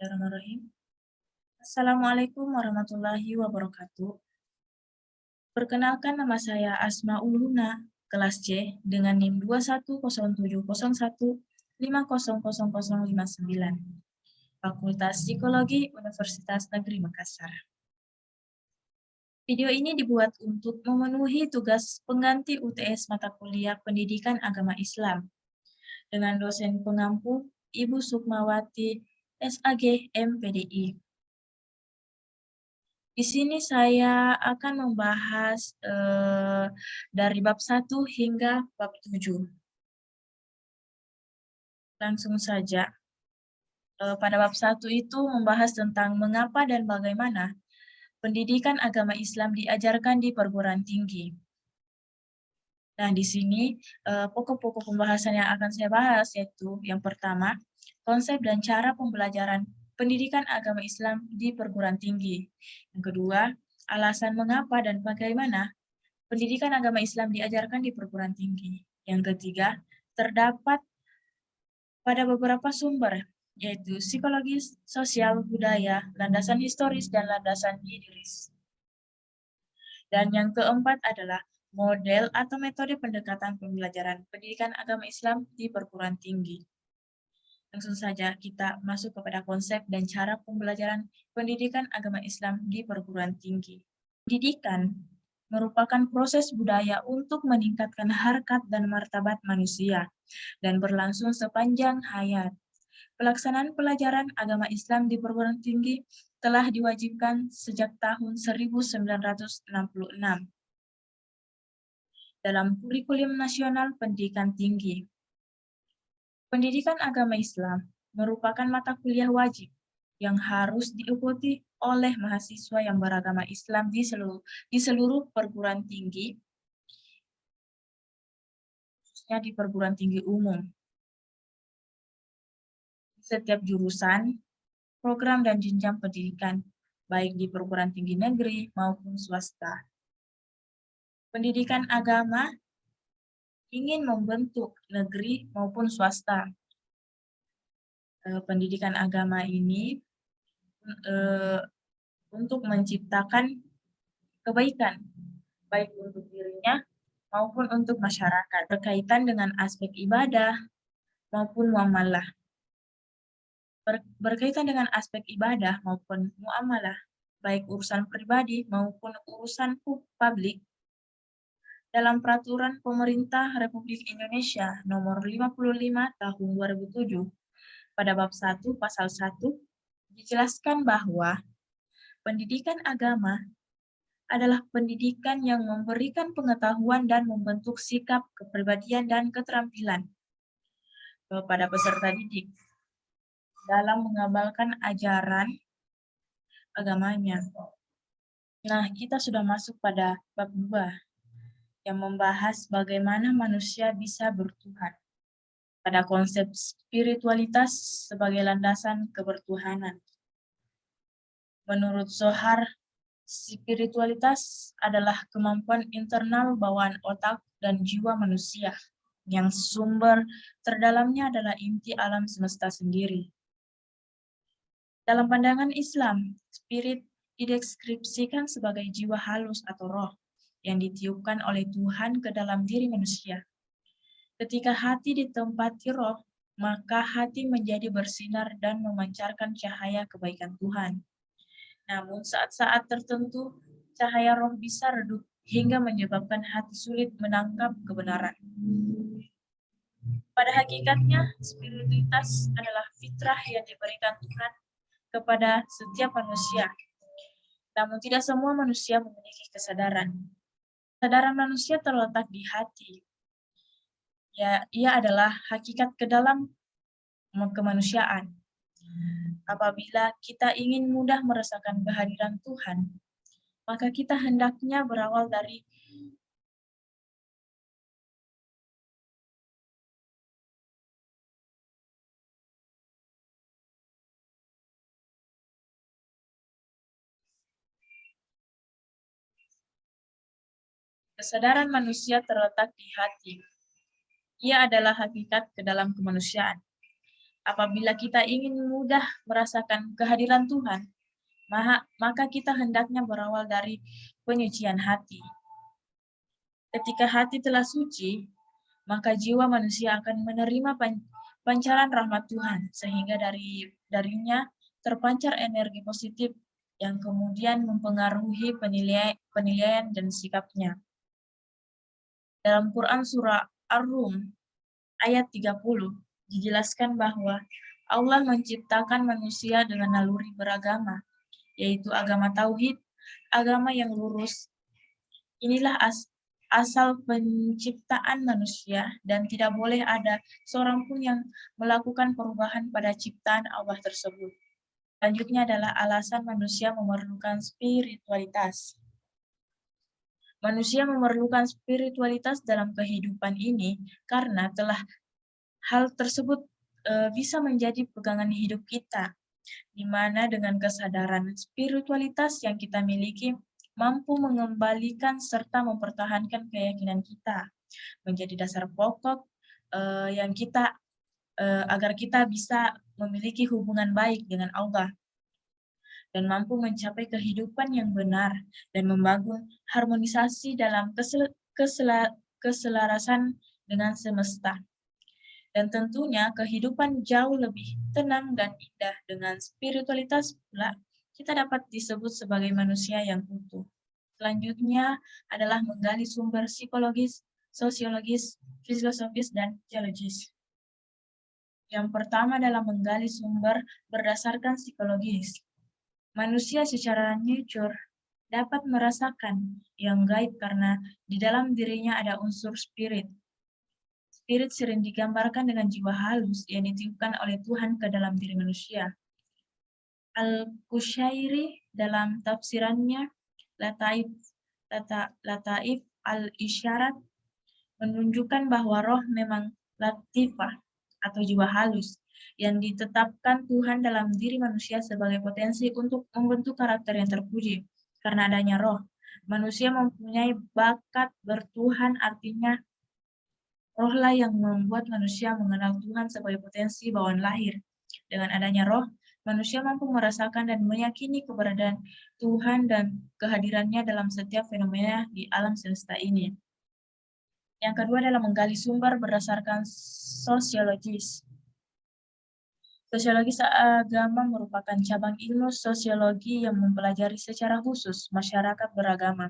Bismillahirrahmanirrahim. Assalamualaikum warahmatullahi wabarakatuh. Perkenalkan, nama saya Asmaul Huna, kelas C dengan NIM 210701500059, Fakultas Psikologi Universitas Negeri Makassar. Video ini dibuat untuk memenuhi tugas pengganti UTS mata kuliah Pendidikan Agama Islam dengan dosen pengampu Ibu Sukmawati, SAG, MPDI. Di sini saya akan membahas dari bab 1 hingga bab 7. Langsung saja. Pada bab 1 itu membahas tentang mengapa dan bagaimana pendidikan agama Islam diajarkan di perguruan tinggi. Nah, di sini pokok-pokok pembahasan yang akan saya bahas yaitu yang pertama, konsep dan cara pembelajaran pendidikan agama Islam di perguruan tinggi. Yang kedua, alasan mengapa dan bagaimana pendidikan agama Islam diajarkan di perguruan tinggi. Yang ketiga, terdapat pada beberapa sumber, yaitu psikologis, sosial, budaya, landasan historis, dan landasan empiris. Dan yang keempat adalah model atau metode pendekatan pembelajaran pendidikan agama Islam di perguruan tinggi. Langsung saja kita masuk kepada konsep dan cara pembelajaran pendidikan agama Islam di perguruan tinggi. Pendidikan merupakan proses budaya untuk meningkatkan harkat dan martabat manusia dan berlangsung sepanjang hayat. Pelaksanaan pelajaran agama Islam di perguruan tinggi telah diwajibkan sejak tahun 1966 dalam kurikulum nasional pendidikan tinggi. Pendidikan agama Islam merupakan mata kuliah wajib yang harus diikuti oleh mahasiswa yang beragama Islam di seluruh perguruan tinggi, khususnya di perguruan tinggi umum. Setiap jurusan, program dan jenjang pendidikan, baik di perguruan tinggi negeri maupun swasta. Pendidikan agama ingin membentuk negeri maupun swasta. Pendidikan agama ini untuk menciptakan kebaikan, baik untuk dirinya maupun untuk masyarakat, berkaitan dengan aspek ibadah maupun muamalah. Berkaitan dengan aspek ibadah maupun muamalah, baik urusan pribadi maupun urusan publik, dalam Peraturan Pemerintah Republik Indonesia Nomor 55 Tahun 2007, pada bab 1 pasal 1, dijelaskan bahwa pendidikan agama adalah pendidikan yang memberikan pengetahuan dan membentuk sikap, kepribadian, dan keterampilan kepada peserta didik dalam mengamalkan ajaran agamanya. Nah, kita sudah masuk pada bab 2 yang membahas bagaimana manusia bisa bertuhan pada konsep spiritualitas sebagai landasan kebertuhanan. Menurut Zohar, spiritualitas adalah kemampuan internal bawaan otak dan jiwa manusia yang sumber terdalamnya adalah inti alam semesta sendiri. Dalam pandangan Islam, spirit dideskripsikan sebagai jiwa halus atau roh yang ditiupkan oleh Tuhan ke dalam diri manusia. Ketika hati ditempati roh, maka hati menjadi bersinar dan memancarkan cahaya kebaikan Tuhan. Namun saat-saat tertentu, cahaya roh bisa redup hingga menyebabkan hati sulit menangkap kebenaran. Pada hakikatnya, spiritualitas adalah fitrah yang diberikan Tuhan kepada setiap manusia. Namun tidak semua manusia memiliki kesadaran. Kesadaran manusia terletak di hati. Ya, ia adalah hakikat ke dalam kemanusiaan. Apabila kita ingin mudah merasakan kehadiran Tuhan, maka kita hendaknya berawal dari kesadaran manusia terletak di hati. Ia adalah hakikat ke dalam kemanusiaan. Apabila kita ingin mudah merasakan kehadiran Tuhan, maka kita hendaknya berawal dari penyucian hati. Ketika hati telah suci, maka jiwa manusia akan menerima pancaran rahmat Tuhan, sehingga darinya terpancar energi positif yang kemudian mempengaruhi penilaian dan sikapnya. Dalam Quran Surah Ar-Rum ayat 30 dijelaskan bahwa Allah menciptakan manusia dengan naluri beragama, yaitu agama tauhid, agama yang lurus. Inilah asal penciptaan manusia, dan tidak boleh ada seorang pun yang melakukan perubahan pada ciptaan Allah tersebut. Selanjutnya adalah alasan manusia memerlukan spiritualitas. Manusia memerlukan spiritualitas dalam kehidupan ini karena hal tersebut bisa menjadi pegangan hidup kita, di mana dengan kesadaran spiritualitas yang kita miliki mampu mengembalikan serta mempertahankan keyakinan kita menjadi dasar pokok yang kita agar kita bisa memiliki hubungan baik dengan Allah dan mampu mencapai kehidupan yang benar dan membangun harmonisasi dalam keselarasan dengan semesta. Dan tentunya kehidupan jauh lebih tenang dan indah dengan spiritualitas pula kita dapat disebut sebagai manusia yang utuh. Selanjutnya adalah menggali sumber psikologis, sosiologis, filosofis, dan teologis. Yang pertama adalah menggali sumber berdasarkan psikologis. Manusia secara nature dapat merasakan yang gaib karena di dalam dirinya ada unsur spirit. Spirit sering digambarkan dengan jiwa halus yang ditiupkan oleh Tuhan ke dalam diri manusia. Al-Qushairi dalam tafsirannya Lataif al-Isyarat menunjukkan bahwa roh memang latifah atau jiwa halus yang ditetapkan Tuhan dalam diri manusia sebagai potensi untuk membentuk karakter yang terpuji. Karena adanya roh, manusia mempunyai bakat bertuhan, artinya rohlah yang membuat manusia mengenal Tuhan sebagai potensi bawaan lahir. Dengan adanya roh, manusia mampu merasakan dan meyakini keberadaan Tuhan dan kehadirannya dalam setiap fenomena di alam semesta ini. Yang kedua adalah menggali sumber berdasarkan sosiologis. Sosiologi agama merupakan cabang ilmu sosiologi yang mempelajari secara khusus masyarakat beragama.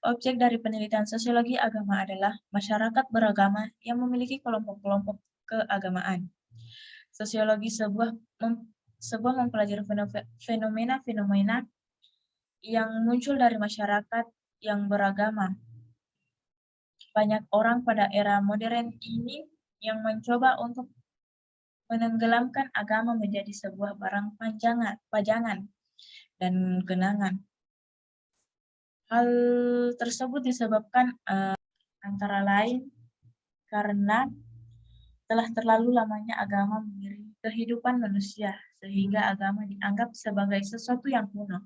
Objek dari penelitian sosiologi agama adalah masyarakat beragama yang memiliki kelompok-kelompok keagamaan. Sosiologi sebuah mempelajari fenomena-fenomena yang muncul dari masyarakat yang beragama. Banyak orang pada era modern ini yang mencoba untuk menenggelamkan agama menjadi sebuah barang pajangan dan kenangan. Hal tersebut disebabkan antara lain karena telah terlalu lamanya agama mengiringi kehidupan manusia, sehingga agama dianggap sebagai sesuatu yang kuno.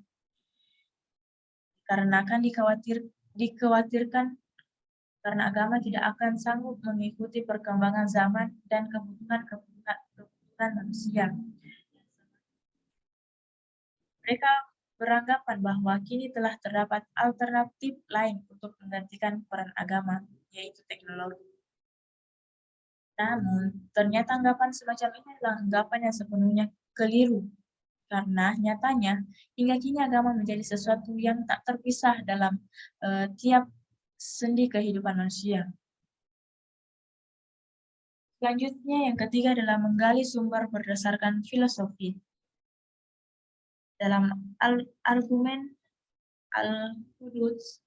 Karena akan dikhawatirkan karena agama tidak akan sanggup mengikuti perkembangan zaman dan kebutuhan manusia. Mereka beranggapan bahwa kini telah terdapat alternatif lain untuk menggantikan peran agama, yaitu teknologi. Namun, ternyata anggapan semacam ini adalah anggapan yang sepenuhnya keliru, karena nyatanya hingga kini agama menjadi sesuatu yang tak terpisah dalam tiap sendi kehidupan manusia. Selanjutnya, yang ketiga adalah menggali sumber berdasarkan filosofi. Dalam argumen Al-Quds,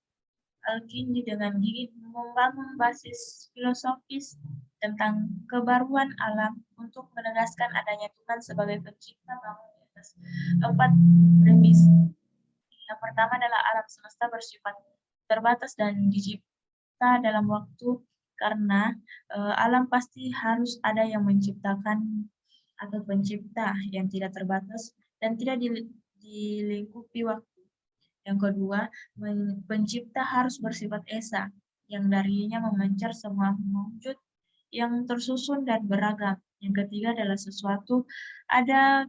Al-Kindi dengan gigih membangun basis filosofis tentang kebaruan alam untuk menegaskan adanya Tuhan sebagai pencipta bangun di atas 4 premis. Yang pertama adalah alam semesta bersifat terbatas dan dicipta dalam waktu karena alam pasti harus ada yang menciptakan atau pencipta yang tidak terbatas dan tidak dilingkupi waktu. Yang kedua, pencipta harus bersifat esa, yang darinya memancar semua wujud yang tersusun dan beragam. Yang ketiga adalah sesuatu ada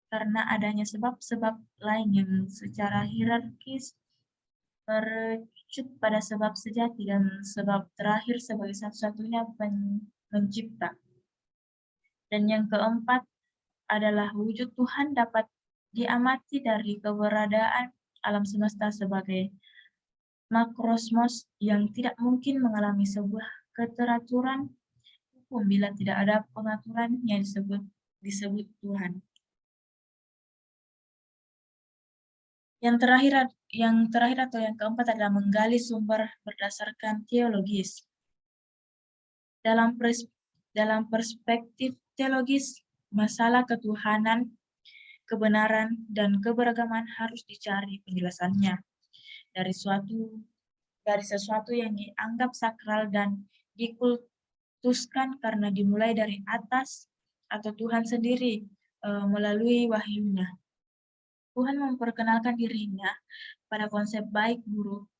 karena adanya sebab-sebab lain yang secara hierarkis merujuk pada sebab sejati dan sebab terakhir sebagai satu-satunya pencipta. Dan yang keempat adalah wujud Tuhan dapat diamati dari keberadaan alam semesta sebagai makrosmos yang tidak mungkin mengalami sebuah keteraturan hukum bila tidak ada pengaturan yang disebut Tuhan. Yang terakhir atau yang keempat adalah menggali sumber berdasarkan teologis. Dalam perspektif teologis, masalah ketuhanan, kebenaran, dan keberagaman harus dicari penjelasannya dari sesuatu yang dianggap sakral dan dikultuskan karena dimulai dari atas atau Tuhan sendiri melalui wahyunya. Tuhan memperkenalkan dirinya pada konsep baik buruk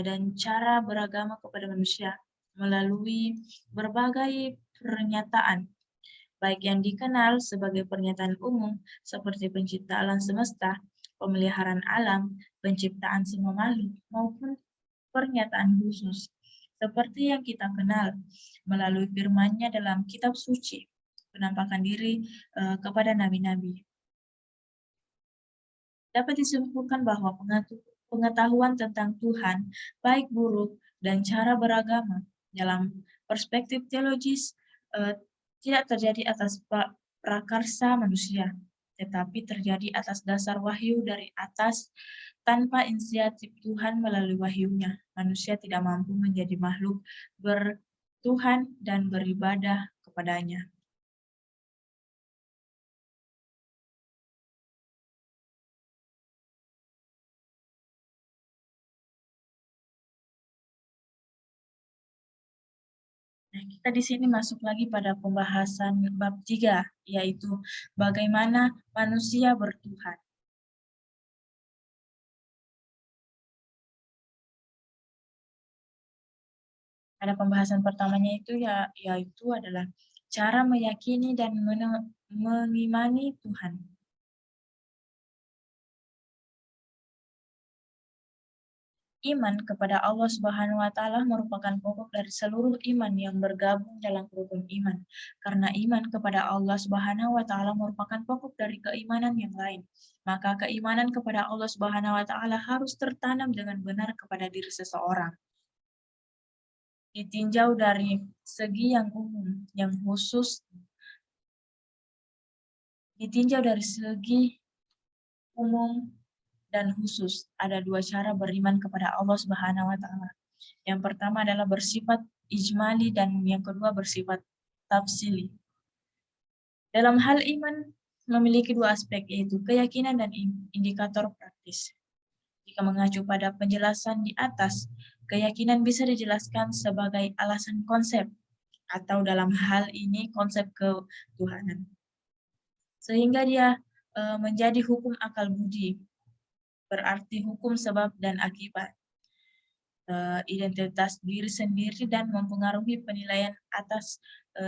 dan cara beragama kepada manusia melalui berbagai pernyataan, baik yang dikenal sebagai pernyataan umum seperti penciptaan alam semesta, pemeliharaan alam, penciptaan semua makhluk, maupun pernyataan khusus seperti yang kita kenal melalui firman-Nya dalam kitab suci, penampakan diri kepada nabi-nabi. Dapat disimpulkan bahwa pengetahuan tentang Tuhan, baik buruk, dan cara beragama dalam perspektif teologis tidak terjadi atas prakarsa manusia, tetapi terjadi atas dasar wahyu dari atas tanpa inisiatif Tuhan melalui wahyunya. Manusia tidak mampu menjadi makhluk bertuhan dan beribadah kepadanya. Nah, kita di sini masuk lagi pada pembahasan bab 3, yaitu bagaimana manusia bertuhan. Ada pembahasan pertamanya itu yaitu adalah cara meyakini dan mengimani Tuhan. Iman kepada Allah Subhanahu wa taala merupakan pokok dari seluruh iman yang bergabung dalam rukun iman. Karena iman kepada Allah Subhanahu wa taala merupakan pokok dari keimanan yang lain, maka keimanan kepada Allah Subhanahu wa taala harus tertanam dengan benar kepada diri seseorang. Ditinjau dari segi yang umum, yang khusus, ditinjau dari segi umum dan khusus, ada dua cara beriman kepada Allah Subhanahu wa taala. Yang pertama adalah bersifat ijmali dan yang kedua bersifat tafsili. Dalam hal iman memiliki dua aspek, yaitu keyakinan dan indikator praktis. Jika mengacu pada penjelasan di atas, keyakinan bisa dijelaskan sebagai alasan konsep, atau dalam hal ini konsep ketuhanan. Sehingga dia menjadi hukum akal budi, berarti hukum sebab dan akibat, identitas diri sendiri dan mempengaruhi penilaian atas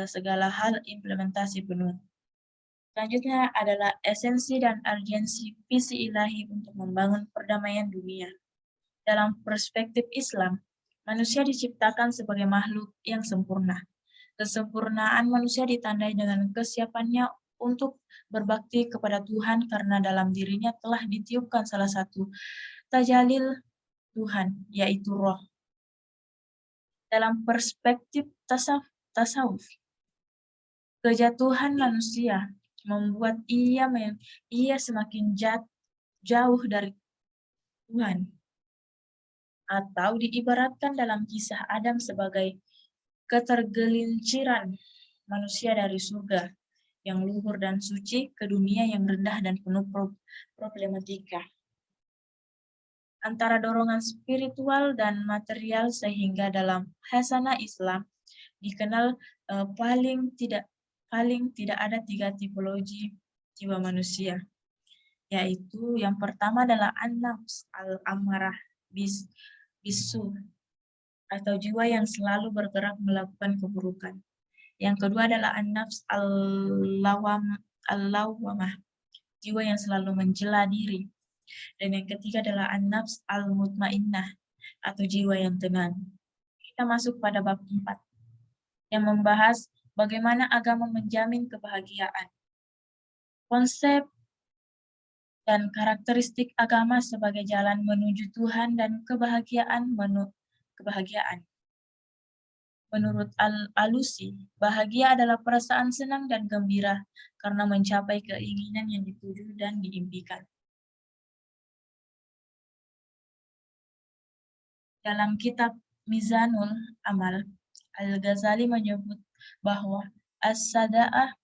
segala hal implementasi penuh. Selanjutnya adalah esensi dan urgensi visi ilahi untuk membangun perdamaian dunia. Dalam perspektif Islam, manusia diciptakan sebagai makhluk yang sempurna. Kesempurnaan manusia ditandai dengan kesiapannya untuk berbakti kepada Tuhan karena dalam dirinya telah ditiupkan salah satu tajalil Tuhan, yaitu roh. Dalam perspektif tasawuf, kejatuhan manusia membuat ia semakin jauh dari Tuhan. Atau diibaratkan dalam kisah Adam sebagai ketergelinciran manusia dari surga yang luhur dan suci ke dunia yang rendah dan penuh problematika. Antara dorongan spiritual dan material sehingga dalam hasanah Islam dikenal paling tidak ada 3 tipologi jiwa manusia, yaitu yang pertama adalah an-nafs al-amarah bisu atau jiwa yang selalu bergerak melakukan keburukan. Yang kedua adalah an-nafs al-lawwamah, jiwa yang selalu mencela diri. Dan yang ketiga adalah an-nafs al-mutmainnah, atau jiwa yang tenang. Kita masuk pada bab 4, yang membahas bagaimana agama menjamin kebahagiaan. Konsep dan karakteristik agama sebagai jalan menuju Tuhan dan kebahagiaan. Menurut Al-Alusi, bahagia adalah perasaan senang dan gembira karena mencapai keinginan yang dituju dan diimpikan. Dalam kitab Mizanul Amal, Al-Ghazali menyebut bahwa as-sadah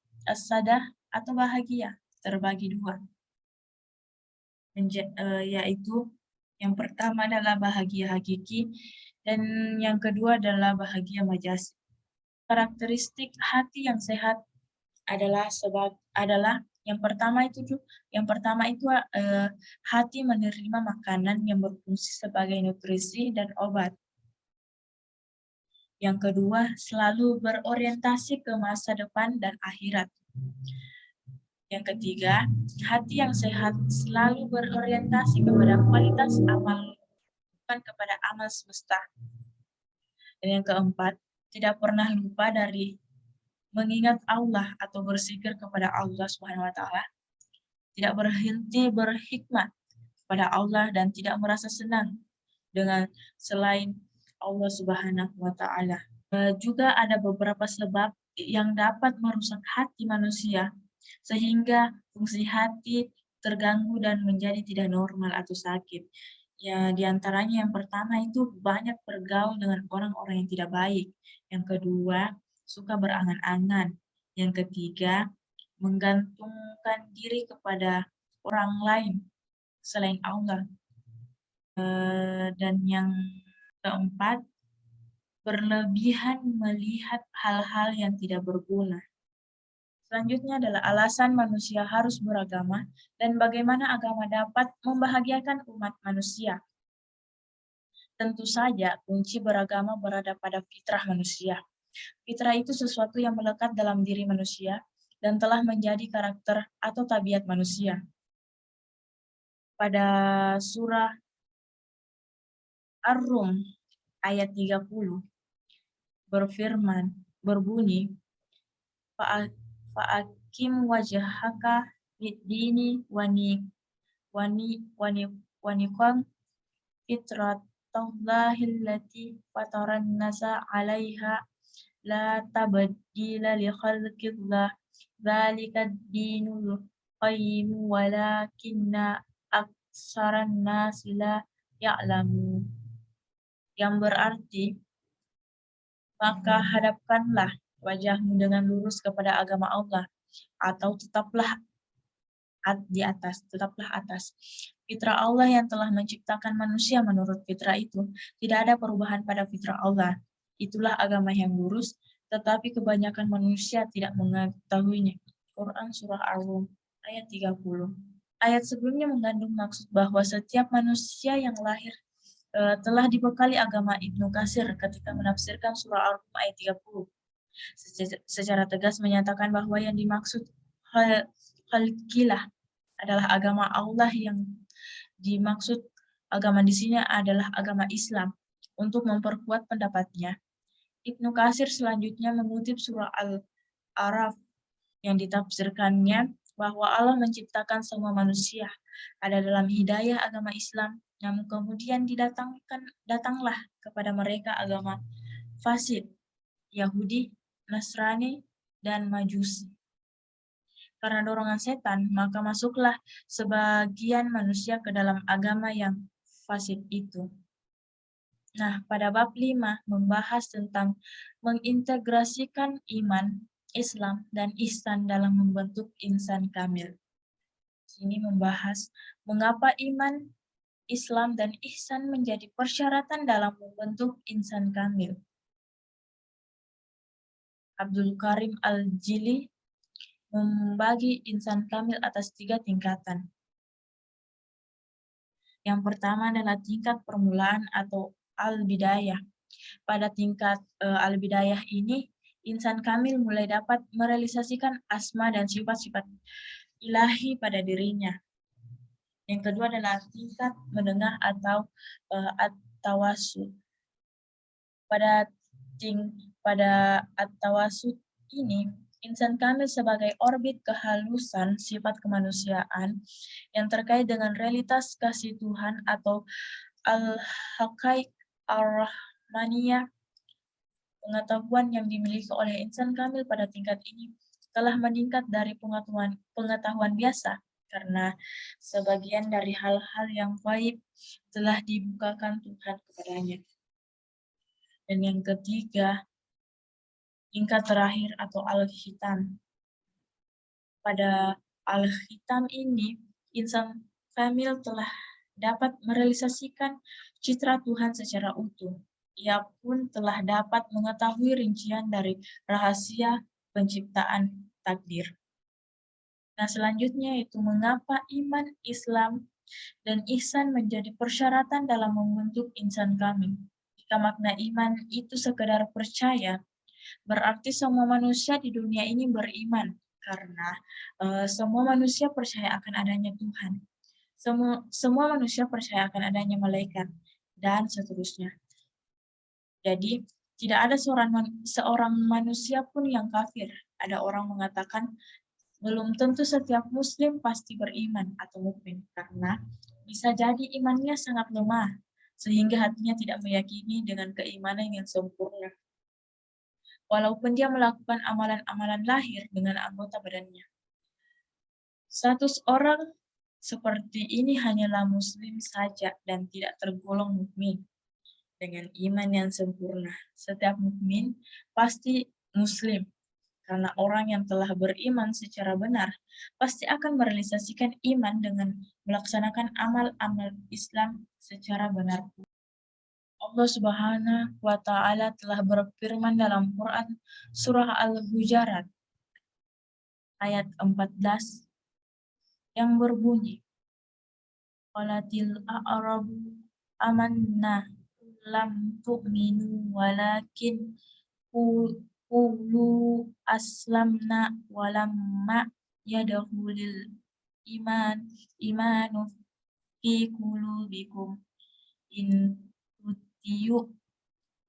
atau bahagia terbagi dua, yaitu yang pertama adalah bahagia hakiki dan yang kedua adalah bahagia majazi. Karakteristik hati yang sehat adalah yang pertama itu hati menerima makanan yang berfungsi sebagai nutrisi dan obat. Yang kedua, selalu berorientasi ke masa depan dan akhirat. Yang ketiga, hati yang sehat selalu berorientasi kepada kualitas amal, bukan kepada amal semesta. Dan yang keempat, tidak pernah lupa dari mengingat Allah atau berzikir kepada Allah Subhanahu wa taala, tidak berhenti berhikmat kepada Allah dan tidak merasa senang dengan selain Allah Subhanahu wa taala. Juga ada beberapa sebab yang dapat merusak hati manusia sehingga fungsi hati terganggu dan menjadi tidak normal atau sakit. Ya, diantaranya yang pertama itu banyak bergaul dengan orang-orang yang tidak baik. Yang kedua, suka berangan-angan. Yang ketiga, menggantungkan diri kepada orang lain selain Allah. Dan yang keempat, berlebihan melihat hal-hal yang tidak berguna. Selanjutnya adalah alasan manusia harus beragama dan bagaimana agama dapat membahagiakan umat manusia. Tentu saja, kunci beragama berada pada fitrah manusia. Fitrah itu sesuatu yang melekat dalam diri manusia dan telah menjadi karakter atau tabiat manusia. Pada surah Ar-Rum ayat 30 berbunyi, Fa'akim wajhaka lid-dini waniqam fitratallahi allati fataran nasa 'alaiha la tabaddila li khalqillah dzalika ad-dinul qayyim walakinna aksaran nasi la ya'lamun. Yang berarti, maka hadapkanlah wajahmu dengan lurus kepada agama Allah, atau tetaplah atas. Fitrah Allah yang telah menciptakan manusia menurut fitrah itu, tidak ada perubahan pada fitrah Allah. Itulah agama yang lurus, tetapi kebanyakan manusia tidak mengetahuinya. Quran Surah Ar-Rum ayat 30. Ayat sebelumnya mengandung maksud bahwa setiap manusia yang lahir telah dibekali agama Ibnu Katsir ketika menafsirkan surah Ar-Rum ayat 30. Secara tegas menyatakan bahwa yang dimaksud khalqilah adalah agama Allah, yang dimaksud agama di sini adalah agama Islam. Untuk memperkuat pendapatnya, Ibnu Katsir selanjutnya mengutip surah Al-A'raf yang ditafsirkannya bahwa Allah menciptakan semua manusia ada dalam hidayah agama Islam, namun kemudian datanglah kepada mereka agama fasid, Yahudi, Nasrani, dan Majusi. Karena dorongan setan, maka masuklah sebagian manusia ke dalam agama yang fasid itu. Nah, pada bab 5 membahas tentang mengintegrasikan iman, Islam, dan ihsan dalam membentuk insan kamil. Ini membahas mengapa iman, Islam, dan ihsan menjadi persyaratan dalam membentuk insan kamil. Abdul Karim Al-Jili membagi insan kamil atas 3 tingkatan. Yang pertama adalah tingkat permulaan atau al-bidayah. Pada tingkat al-bidayah ini, insan kamil mulai dapat merealisasikan asma dan sifat-sifat ilahi pada dirinya. Yang kedua adalah tingkat menengah atau at-tawasud. Pada at-tawasud ini, insan kamil sebagai orbit kehalusan sifat kemanusiaan yang terkait dengan realitas kasih Tuhan atau al-haqaiq ar-rahmaniyah. Pengetahuan yang dimiliki oleh insan kamil pada tingkat ini telah meningkat dari pengetahuan biasa, karena sebagian dari hal-hal yang gaib telah dibukakan Tuhan kepadanya. Dan yang ketiga, tingkat terakhir atau al-khitam. Pada al-khitam ini, insan kamil telah dapat merealisasikan citra Tuhan secara utuh. Ia pun telah dapat mengetahui rincian dari rahasia penciptaan takdir. Nah, selanjutnya itu mengapa iman, Islam, dan ihsan menjadi persyaratan dalam membentuk insan kamil. Jika makna iman itu sekedar percaya, berarti semua manusia di dunia ini beriman, karena semua manusia percaya akan adanya Tuhan. Semua manusia percaya akan adanya malaikat, dan seterusnya. Jadi, tidak ada seorang manusia pun yang kafir. Ada orang mengatakan, belum tentu setiap muslim pasti beriman atau mukmin, karena bisa jadi imannya sangat lemah, sehingga hatinya tidak meyakini dengan keimanan yang sempurna. Walaupun dia melakukan amalan-amalan lahir dengan anggota badannya. Status orang seperti ini hanyalah muslim saja dan tidak tergolong mukmin dengan iman yang sempurna. Setiap mukmin pasti muslim, karena orang yang telah beriman secara benar pasti akan merealisasikan iman dengan melaksanakan amal-amal Islam secara benar. Allah Subhanahu wa Ta'ala telah berfirman dalam Quran Surah Al-Hujarat ayat 14 yang berbunyi, Qalatil a'rabu amanna lam tu'minu walakin qulu aslamna walamma yadkhulul imanu fi qulubikum in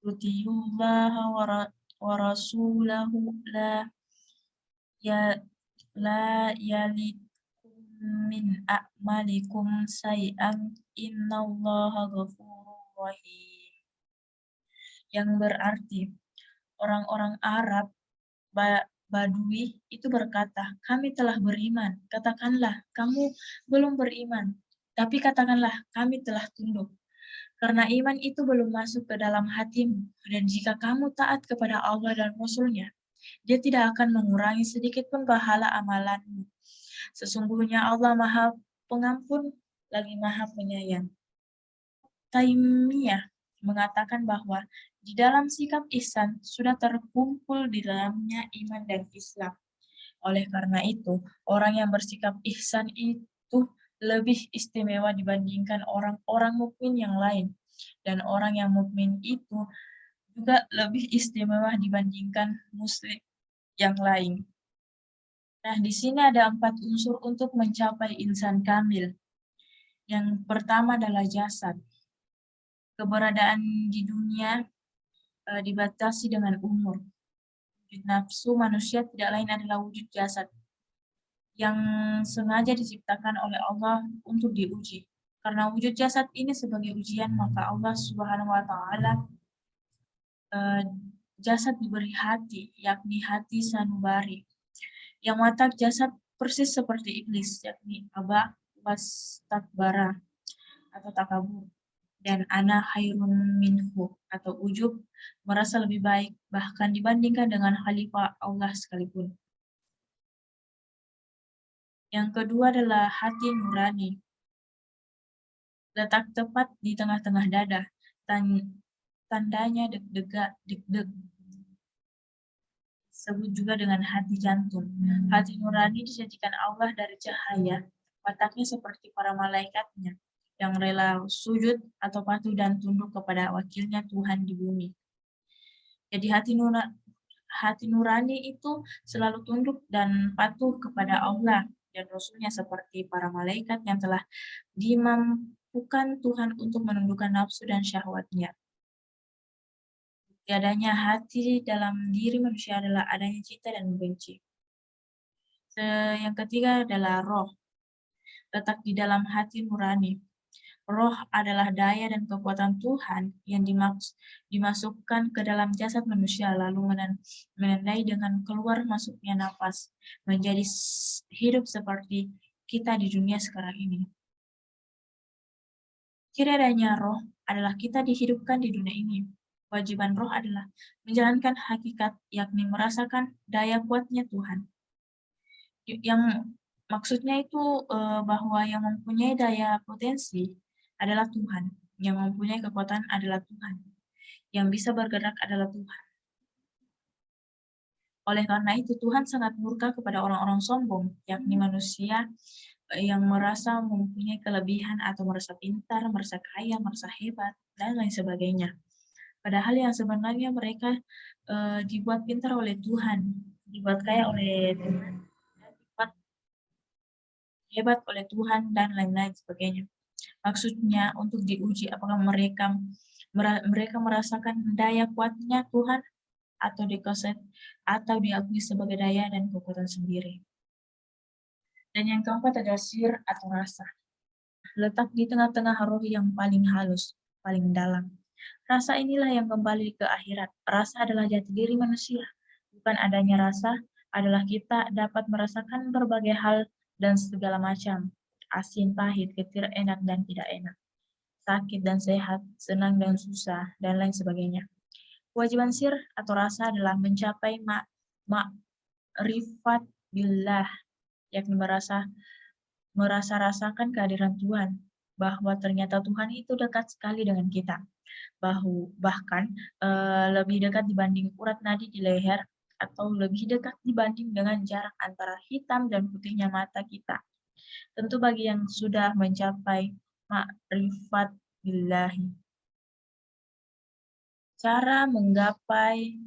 tuti'ullaha wa rasulahu la yalikum min a'malikum say'an innallaha ghafurur rahim. Yang berarti orang-orang Arab Badui itu berkata, kami telah beriman. Katakanlah, kamu belum beriman. Tapi katakanlah, kami telah tunduk. Karena iman itu belum masuk ke dalam hatimu. Dan jika kamu taat kepada Allah dan Rasul-Nya, Dia tidak akan mengurangi sedikit pun pahala amalanmu. Sesungguhnya Allah Maha Pengampun, lagi Maha Penyayang. Taimiyah mengatakan bahwa di dalam sikap ihsan sudah terkumpul di dalamnya iman dan Islam. Oleh karena itu, orang yang bersikap ihsan itu lebih istimewa dibandingkan orang-orang mukmin yang lain. Dan orang yang mukmin itu juga lebih istimewa dibandingkan muslim yang lain. Nah, di sini ada 4 unsur untuk mencapai insan kamil. Yang pertama adalah jasad. Keberadaan di dunia dibatasi dengan umur. Wujud nafsu manusia tidak lain adalah wujud jasad yang sengaja diciptakan oleh Allah untuk diuji. Karena wujud jasad ini sebagai ujian, maka Allah Subhanahu wa Ta'ala jasad diberi hati, yakni hati sanubari, yang watak jasad persis seperti iblis, yakni aba wastakbara atau takabur, dan ana khairun minhu atau ujub, merasa lebih baik bahkan dibandingkan dengan khalifah Allah sekalipun. Yang kedua adalah hati nurani, letak tepat di tengah-tengah dada, tandanya deg-deg, disebut juga dengan hati jantung. Hati nurani dijadikan Allah dari cahaya, wataknya seperti para malaikatnya, yang rela sujud atau patuh dan tunduk kepada wakilnya Tuhan di bumi. Jadi hati nurani itu selalu tunduk dan patuh kepada Allah dan Rasul-Nya seperti para malaikat yang telah dimampukan Tuhan untuk menundukkan nafsu dan syahwatnya. Tiadanya hati dalam diri manusia adalah adanya cinta dan benci. Yang ketiga adalah roh, letak di dalam hati nurani. Roh adalah daya dan kekuatan Tuhan yang dimasukkan ke dalam jasad manusia, lalu menandai dengan keluar masuknya nafas, menjadi hidup seperti kita di dunia sekarang ini. Ciri adanya roh adalah kita dihidupkan di dunia ini. Kewajiban roh adalah menjalankan hakikat, yakni merasakan daya kuatnya Tuhan. Yang maksudnya itu bahwa yang mempunyai daya potensi adalah Tuhan, yang mempunyai kekuatan adalah Tuhan, yang bisa bergerak adalah Tuhan. Oleh karena itu, Tuhan sangat murka kepada orang-orang sombong, yakni manusia yang merasa mempunyai kelebihan atau merasa pintar, merasa kaya, merasa hebat, dan lain sebagainya. Padahal yang sebenarnya mereka dibuat pintar oleh Tuhan, dibuat kaya oleh Tuhan, dan dibuat hebat oleh Tuhan, dan lain-lain sebagainya. Maksudnya untuk diuji apakah mereka merasakan daya kuatnya Tuhan atau atau diakui sebagai daya dan kekuatan sendiri. Dan yang keempat adalah sir atau rasa. Letak di tengah-tengah roh yang paling halus, paling dalam. Rasa inilah yang kembali ke akhirat. Rasa adalah jati diri manusia. Bukan adanya rasa adalah kita dapat merasakan berbagai hal dan segala macam. Asin, pahit, getir, enak, dan tidak enak. Sakit dan sehat, senang dan susah, dan lain sebagainya. Kewajiban sir atau rasa adalah mencapai ma'rifat billah, yakni merasa-rasakan kehadiran Tuhan, bahwa ternyata Tuhan itu dekat sekali dengan kita, bahkan lebih dekat dibanding urat nadi di leher, atau lebih dekat dibanding dengan jarak antara hitam dan putihnya mata kita. Tentu bagi yang sudah mencapai ma'rifat billahi. Cara menggapai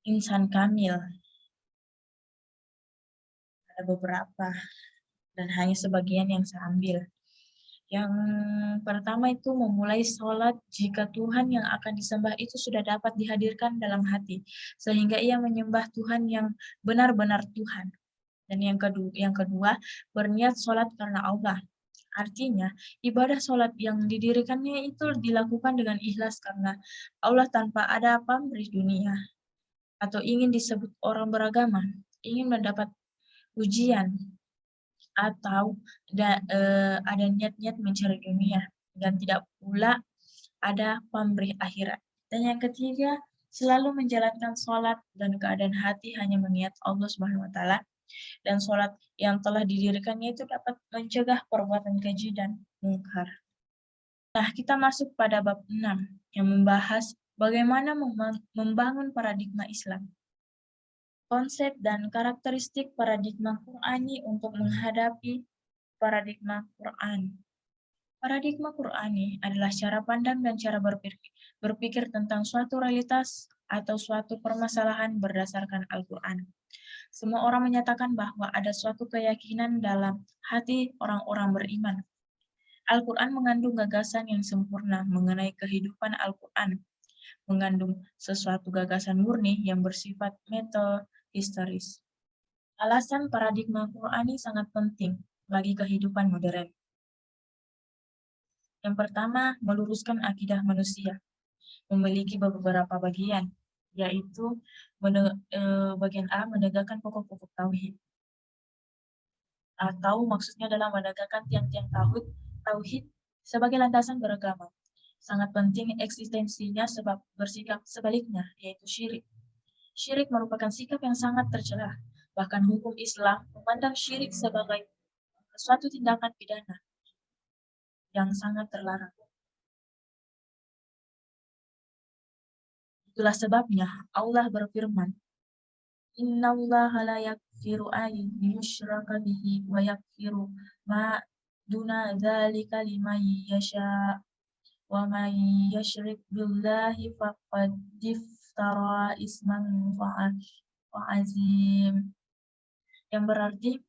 insan kamil. Ada beberapa, dan hanya sebagian yang saya ambil. Yang pertama itu memulai sholat jika Tuhan yang akan disembah itu sudah dapat dihadirkan dalam hati, sehingga ia menyembah Tuhan yang benar-benar Tuhan. Dan yang kedua berniat sholat karena Allah. Artinya, ibadah sholat yang didirikannya itu dilakukan dengan ikhlas karena Allah tanpa ada pamrih dunia, atau ingin disebut orang beragama, ingin mendapat ujian, atau ada niat-niat mencari dunia, dan tidak pula ada pamrih akhirat. Dan yang ketiga, selalu menjalankan sholat dan keadaan hati hanya mengingat Allah Subhanahu wa Ta'ala, dan sholat yang telah didirikannya itu dapat mencegah perbuatan keji dan mungkar. Nah, kita masuk pada bab 6 yang membahas bagaimana membangun paradigma Islam. Konsep dan karakteristik paradigma Qur'ani untuk menghadapi paradigma Qur'an. Paradigma Qur'ani adalah cara pandang dan cara berpikir tentang suatu realitas atau suatu permasalahan berdasarkan Al-Quran. Semua orang menyatakan bahwa ada suatu keyakinan dalam hati orang-orang beriman. Al-Quran mengandung gagasan yang sempurna mengenai kehidupan Al-Quran, mengandung sesuatu gagasan murni yang bersifat metahistoris. Alasan paradigma Qur'ani sangat penting bagi kehidupan modern. Yang pertama, meluruskan akidah manusia. Memiliki beberapa bagian, yaitu bagian A, menegakkan pokok-pokok tauhid. Atau maksudnya adalah menegakkan tiang-tiang tauhid sebagai landasan beragama. Sangat penting eksistensinya sebab bersikap sebaliknya, yaitu syirik. Syirik merupakan sikap yang sangat tercela. Bahkan hukum Islam memandang syirik sebagai suatu tindakan pidana yang sangat terlarang. Itulah sebabnya Allah berfirman, Innallaha la yaghfiru an yushraka bihi wa yaghfiru ma duna dzalika liman yasha wa man yusyrik billahi faqad iftara isman fa'azim, yang berarti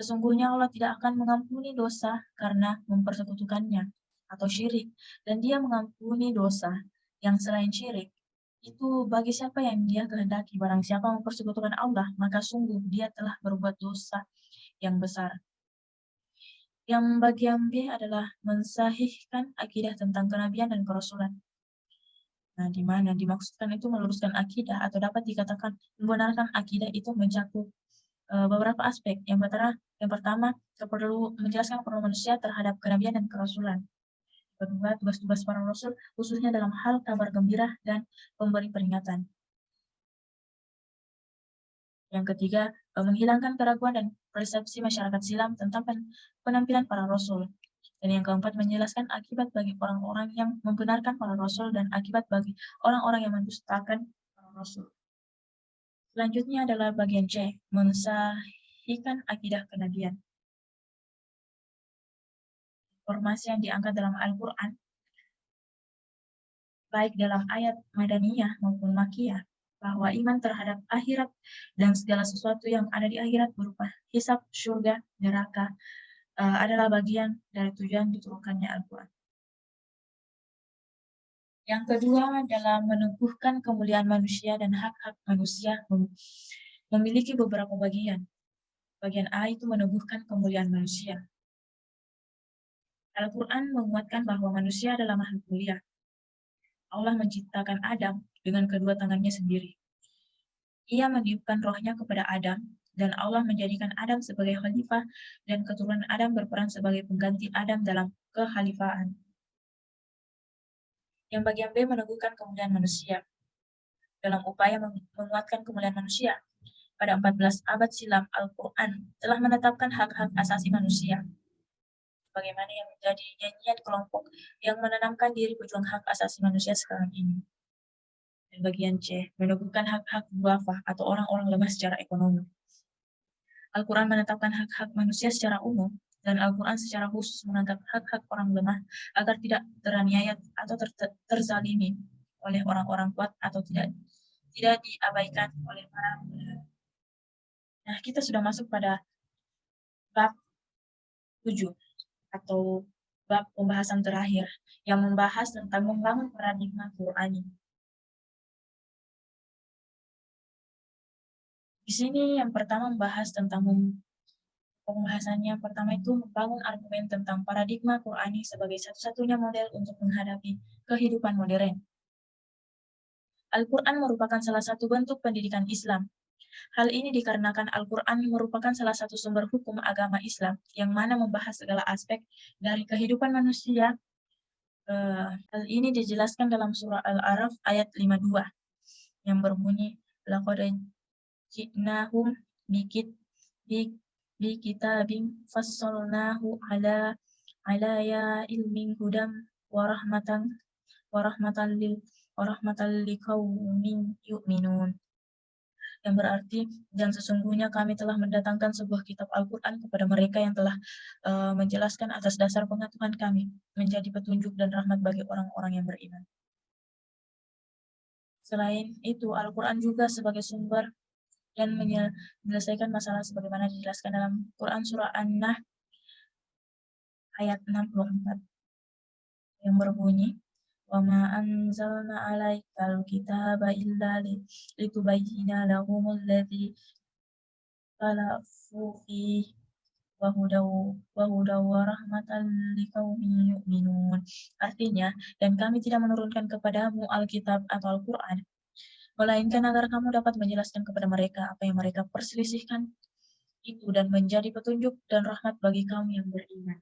sesungguhnya Allah tidak akan mengampuni dosa karena mempersekutukannya atau syirik, dan Dia mengampuni dosa yang selain syirik itu bagi siapa yang Dia kehendaki. Barang siapa mempersekutukan Allah, maka sungguh dia telah berbuat dosa yang besar. Yang bagian B adalah mensahihkan akidah tentang kenabian dan kerasulan. Nah, di mana dimaksudkan itu meluruskan akidah atau dapat dikatakan membenarkan akidah itu mencakup beberapa aspek. Yang pertama, perlu menjelaskan perlu manusia terhadap kenabian dan kerasulan. Kedua, tugas-tugas para rasul khususnya dalam hal kabar gembira dan pemberi peringatan. Yang ketiga, menghilangkan keraguan dan persepsi masyarakat silam tentang penampilan para rasul. Dan yang keempat, menjelaskan akibat bagi orang-orang yang membenarkan para rasul dan akibat bagi orang-orang yang mendustakan para rasul. Selanjutnya adalah bagian C, mensahihkan akidah kenabian. Informasi yang diangkat dalam Al-Quran, baik dalam ayat Madaniyah maupun Makkiyah, bahwa iman terhadap akhirat dan segala sesuatu yang ada di akhirat berupa hisab, surga, neraka, adalah bagian dari tujuan diturunkannya Al-Quran. Yang kedua adalah meneguhkan kemuliaan manusia dan hak-hak manusia memiliki beberapa bagian. Bagian A itu meneguhkan kemuliaan manusia. Al-Quran menguatkan bahwa manusia adalah makhluk mulia. Allah menciptakan Adam dengan kedua tangannya sendiri. Ia meniupkan rohnya kepada Adam, dan Allah menjadikan Adam sebagai khalifah, dan keturunan Adam berperan sebagai pengganti Adam dalam kekhalifahan. Yang bagian B meneguhkan kemuliaan manusia. Dalam upaya menguatkan kemuliaan manusia, pada 14 abad silam Al-Quran telah menetapkan hak-hak asasi manusia. Bagaimana yang menjadi nyanyian kelompok yang menanamkan diri pejuang hak asasi manusia sekarang ini. Dan bagian C, meneguhkan hak-hak du'afa atau orang-orang lemah secara ekonomi. Al-Quran menetapkan hak-hak manusia secara umum, dan Al-Quran secara khusus menangkap hak-hak orang lemah agar tidak teraniaya atau terzalimi oleh orang-orang kuat atau tidak diabaikan oleh para pendengar. Nah, kita sudah masuk pada bab 7 atau bab pembahasan terakhir yang membahas tentang membangun paradigma Qur'ani. Di sini yang pertama membahas tentang pembahasannya pertama itu membangun argumen tentang paradigma Qur'ani sebagai satu-satunya model untuk menghadapi kehidupan modern. Al-Quran merupakan salah satu bentuk pendidikan Islam. Hal ini dikarenakan Al-Quran merupakan salah satu sumber hukum agama Islam yang mana membahas segala aspek dari kehidupan manusia. Hal ini dijelaskan dalam surah Al-A'raf ayat 52 yang berbunyi, laqad ji'nahum bikitabim fassalnahu ala ya ilmin hudam wa rahmatan liqaumin yu'minun, yang berarti dan sesungguhnya kami telah mendatangkan sebuah kitab Al-Quran kepada mereka yang telah menjelaskan atas dasar pengetahuan kami, menjadi petunjuk dan rahmat bagi orang-orang yang beriman. Selain itu, Al-Quran juga sebagai sumber dan menyelesaikan masalah sebagaimana dijelaskan dalam Quran surah An-Nahl ayat 64 yang berbunyi, wa ma anzalna 'alaikal kitaba illa litubayyina lahumul ladzi ikhtalafu fihi wa hudaw wa rahmatan liqaumin yu'minun. Artinya, dan kami tidak menurunkan kepadamu Alkitab atau Al-Quran, melainkan agar kamu dapat menjelaskan kepada mereka apa yang mereka perselisihkan itu dan menjadi petunjuk dan rahmat bagi kaum yang beriman.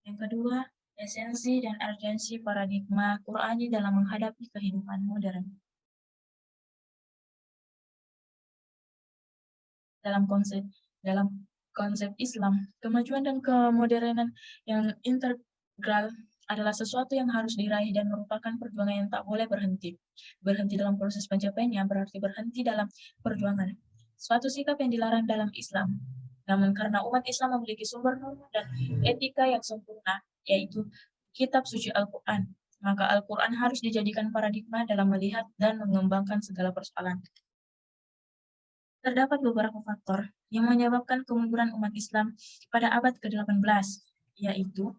Yang kedua, esensi dan urgensi paradigma Qur'ani dalam menghadapi kehidupan modern. Dalam konsep Islam, kemajuan dan kemodernan yang integral adalah sesuatu yang harus diraih dan merupakan perjuangan yang tak boleh berhenti. Berhenti dalam proses pencapaiannya berarti berhenti dalam perjuangan. Suatu sikap yang dilarang dalam Islam. Namun karena umat Islam memiliki sumber norma dan etika yang sempurna, yaitu kitab suci Al-Quran, maka Al-Quran harus dijadikan paradigma dalam melihat dan mengembangkan segala persoalan. Terdapat beberapa faktor yang menyebabkan kemunduran umat Islam pada abad ke-18, yaitu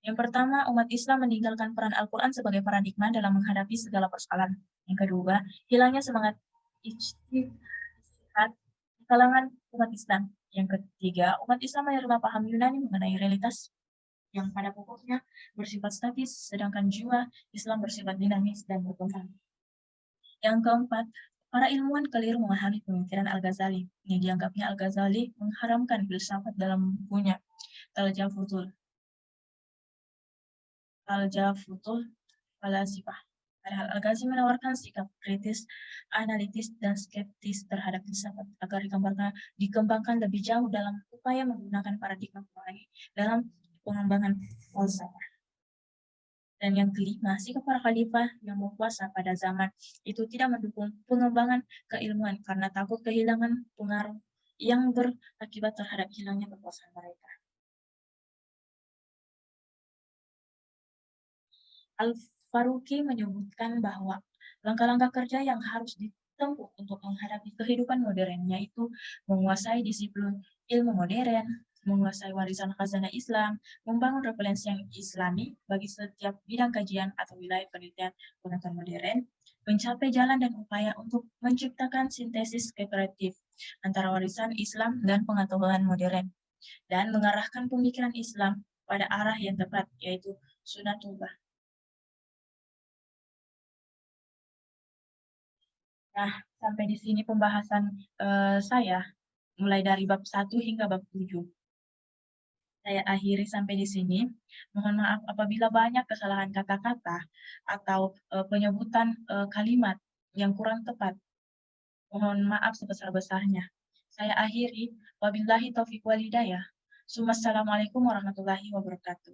yang pertama, umat Islam meninggalkan peran Al-Quran sebagai paradigma dalam menghadapi segala persoalan. Yang kedua, hilangnya semangat ijtihad di kalangan umat Islam. Yang ketiga, umat Islam menerima paham Yunani mengenai realitas yang pada pokoknya bersifat statis, sedangkan jiwa Islam bersifat dinamis dan berkembang. Yang keempat, para ilmuwan keliru memahami pemikiran Al-Ghazali, yang dianggapnya Al-Ghazali mengharamkan filsafat dalam bukunya Al-Jafutul Falasifah. Padahal Al-Ghazali menawarkan sikap kritis, analitis, dan skeptis terhadap filsafat agar dikembangkan lebih jauh dalam upaya menggunakan paradigma Qurani dalam pengembangan falsafah. Dan yang kelima, sikap para khalifah yang berkuasa pada zaman itu tidak mendukung pengembangan keilmuan karena takut kehilangan pengaruh yang berakibat terhadap hilangnya kekuasaan mereka. Al-Faruqi menyebutkan bahwa langkah-langkah kerja yang harus ditempuh untuk menghadapi kehidupan modern yaitu menguasai disiplin ilmu modern, menguasai warisan khazanah Islam, membangun referensi yang islami bagi setiap bidang kajian atau wilayah penelitian pengetahuan modern, mencapai jalan dan upaya untuk menciptakan sintesis kreatif antara warisan Islam dan pengetahuan modern, dan mengarahkan pemikiran Islam pada arah yang tepat, yaitu Sunnatullah. Nah, sampai di sini pembahasan saya, mulai dari bab 1 hingga bab 7. Saya akhiri sampai di sini. Mohon maaf apabila banyak kesalahan kata-kata atau penyebutan kalimat yang kurang tepat. Mohon maaf sebesar-besarnya. Saya akhiri. Wabillahi taufiq walhidayah. Assalamualaikum warahmatullahi wabarakatuh.